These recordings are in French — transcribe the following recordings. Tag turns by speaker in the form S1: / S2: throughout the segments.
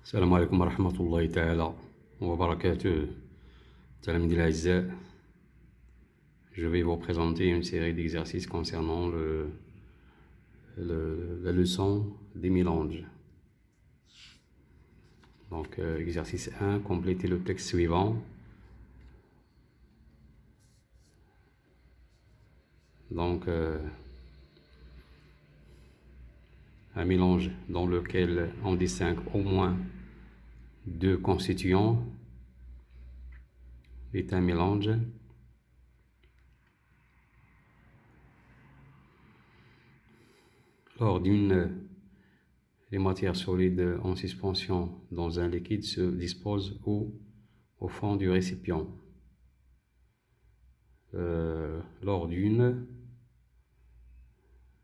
S1: السلام عليكم ورحمة الله تعالى وبركاته. تلاميذي الأعزاء, je vais vous présenter une série d'exercices concernant la leçon des mélanges. Donc, exercice 1, complétez le texte suivant. Donc, un mélange dans lequel on distingue au moins deux constituants est un mélange. Lors les matières solides en suspension dans un liquide se disposent au fond du récipient. Lors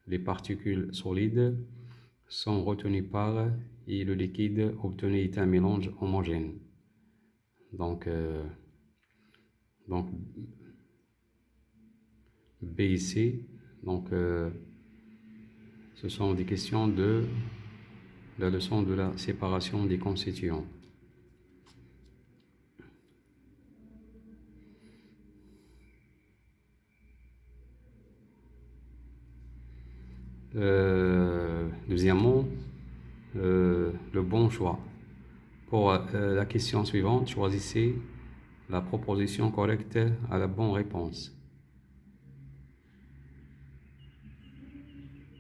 S1: les particules solides sont retenues par et le liquide obtenu est un mélange homogène. Donc B et C, ce sont des questions de la leçon de la séparation des constituants. Deuxièmement, le bon choix. Pour la question suivante, choisissez la proposition correcte à la bonne réponse.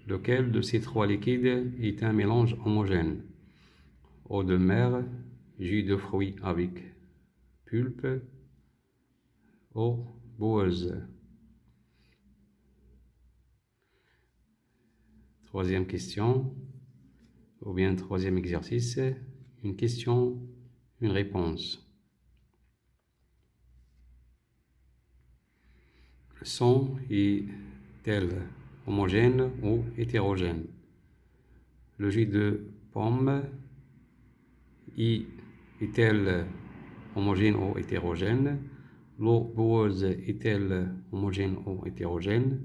S1: Lequel de ces trois liquides est un mélange homogène? Eau de mer, jus de fruits avec pulpe, eau boueuse. Troisième question, ou bien troisième exercice, une question, une réponse. Le son est-elle homogène ou hétérogène? Le jus de pomme est-elle homogène ou hétérogène? L'eau boueuse est-elle homogène ou hétérogène?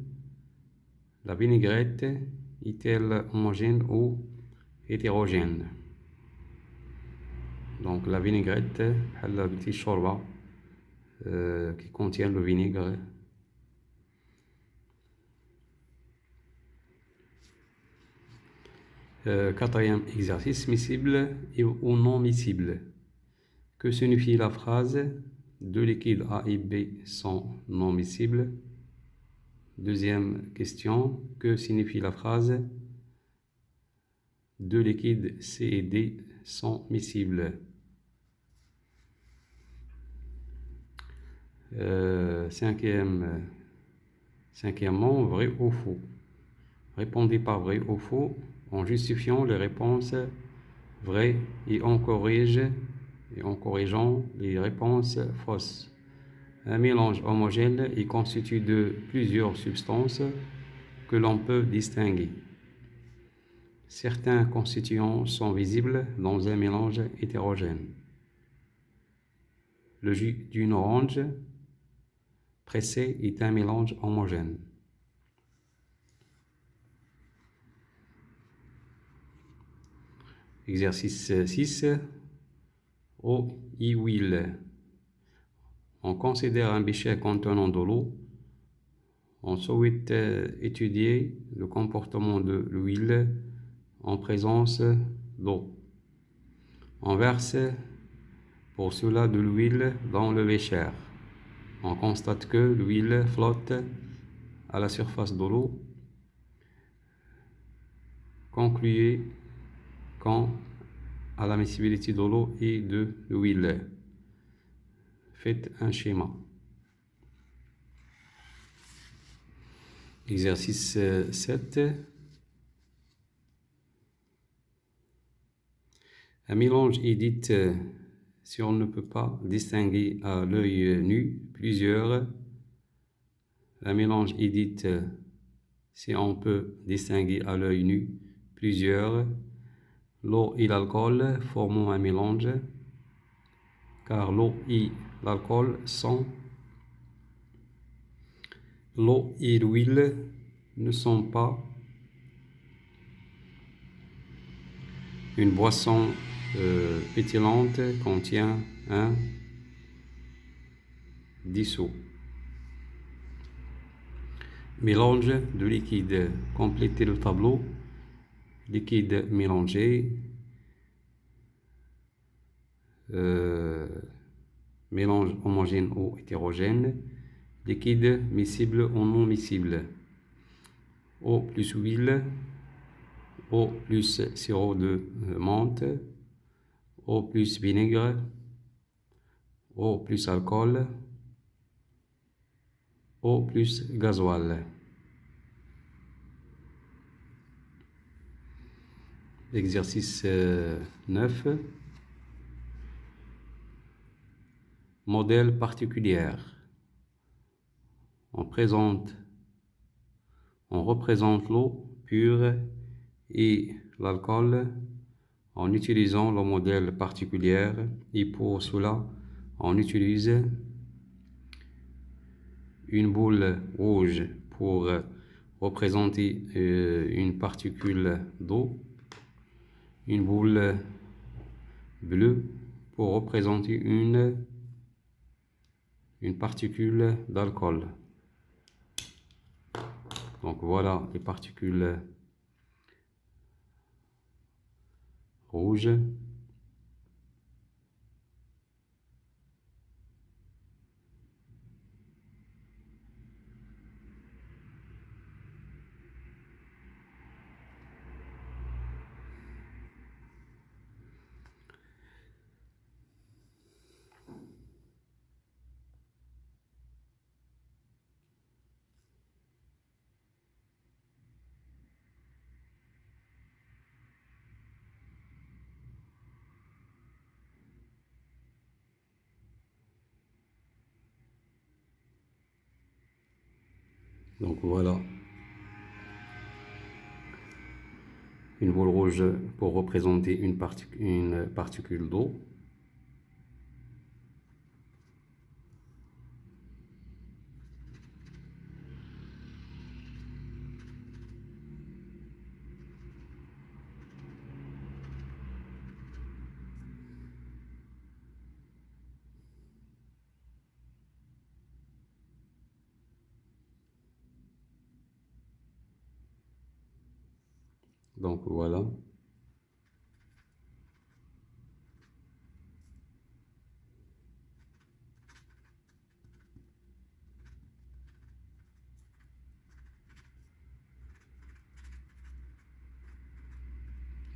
S1: La vinaigrette est-elle homogène ou hétérogène? Donc la vinaigrette, la petite shorba qui contient le vinaigre. Quatrième exercice, miscible ou non miscible. Que signifie la phrase « Deux liquides A et B sont non miscibles » Deuxième question, que signifie la phrase « Deux liquides C et D sont miscibles » Cinquièmement, vrai ou faux. Répondez par vrai ou faux en justifiant les réponses vraies et en corrigeant les réponses fausses. Un mélange homogène est constitué de plusieurs substances que l'on peut distinguer. Certains constituants sont visibles dans un mélange hétérogène. Le jus d'une orange pressée est un mélange homogène. Exercice 6. Eau et huile. On considère un bécher contenant de l'eau. On souhaite étudier le comportement de l'huile en présence d'eau. On verse pour cela de l'huile dans le bécher. On constate que l'huile flotte à la surface de l'eau. Concluez quant à la miscibilité de l'eau et de l'huile. Faites un schéma. Exercice 7. Un mélange est dit si on ne peut pas distinguer à l'œil nu plusieurs. Un mélange est dit si on peut distinguer à l'œil nu plusieurs. L'eau et l'alcool forment un mélange, car l'eau et l'alcool sont. L'eau et l'huile ne sont pas une boisson pétillante contient un dissous. Mélange de liquide. Complétez le tableau. Liquide mélangé. Mélange homogène ou hétérogène. Liquide miscible ou non miscible. Eau plus huile. Eau plus sirop de menthe. Eau plus vinaigre. Eau plus alcool. Eau plus gasoil. Exercice 9. Modèle particulier. On représente l'eau pure et l'alcool en utilisant le modèle particulier, et pour cela on utilise une boule rouge pour représenter une particule d'eau, une boule bleue pour représenter une particule d'alcool. Donc voilà les particules rouges. Donc voilà une boule rouge pour représenter une particule d'eau. Donc voilà.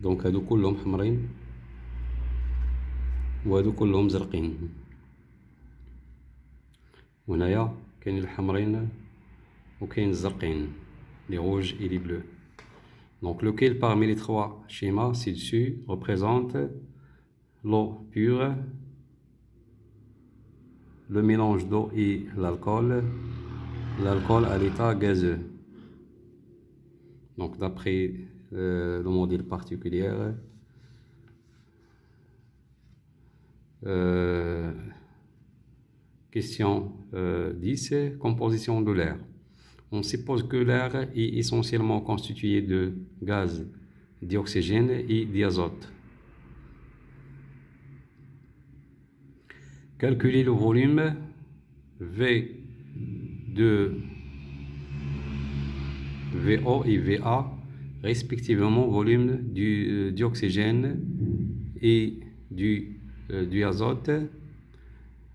S1: دونك هادو كلهم حمرين وهادو كلهم زرقين، وهنايا كاين الحمرين وكاين الزرقين، les rouges et les bleus. Donc lequel parmi les trois schémas ci-dessus représente l'eau pure, le mélange d'eau et l'alcool à l'état gazeux. Donc d'après le modèle particulier, question 10, composition de l'air. On suppose que l'air est essentiellement constitué de gaz, d'oxygène et d'azote. Calculez le volume V de VO et VA, respectivement volume du oxygène et du azote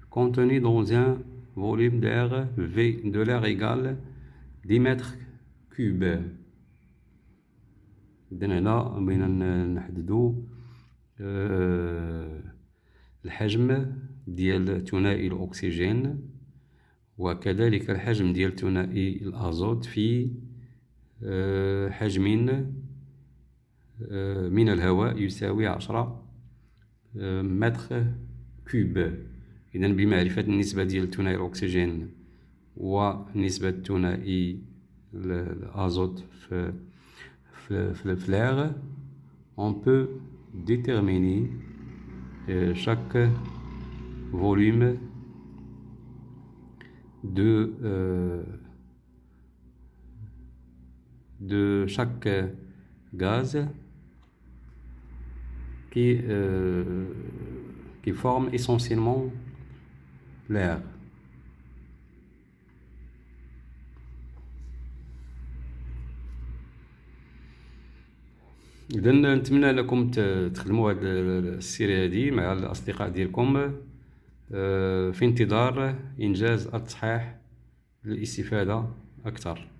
S1: contenu dans un volume d'air V de l'air égal 10 mètres cubes. إذن هنا بغينا نحددو الحجم ديال ثنائي الأكسجين وكذلك الحجم ديال ثنائي الأزوت في حجم من الهواء يساوي 10 متر كوب. إذن بمعرفة النسبة ديال ثنائي الأكسجين ونسبة ثنائي الأزوت في l'air, on peut déterminer chaque volume de chaque gaz qui forment essentiellement l'air. إذا نتمنى لكم تخدموا هاد السيرة هادي مع الأصدقاء ديالكم في انتظار إنجاز التصحيح للاستفادة أكثر.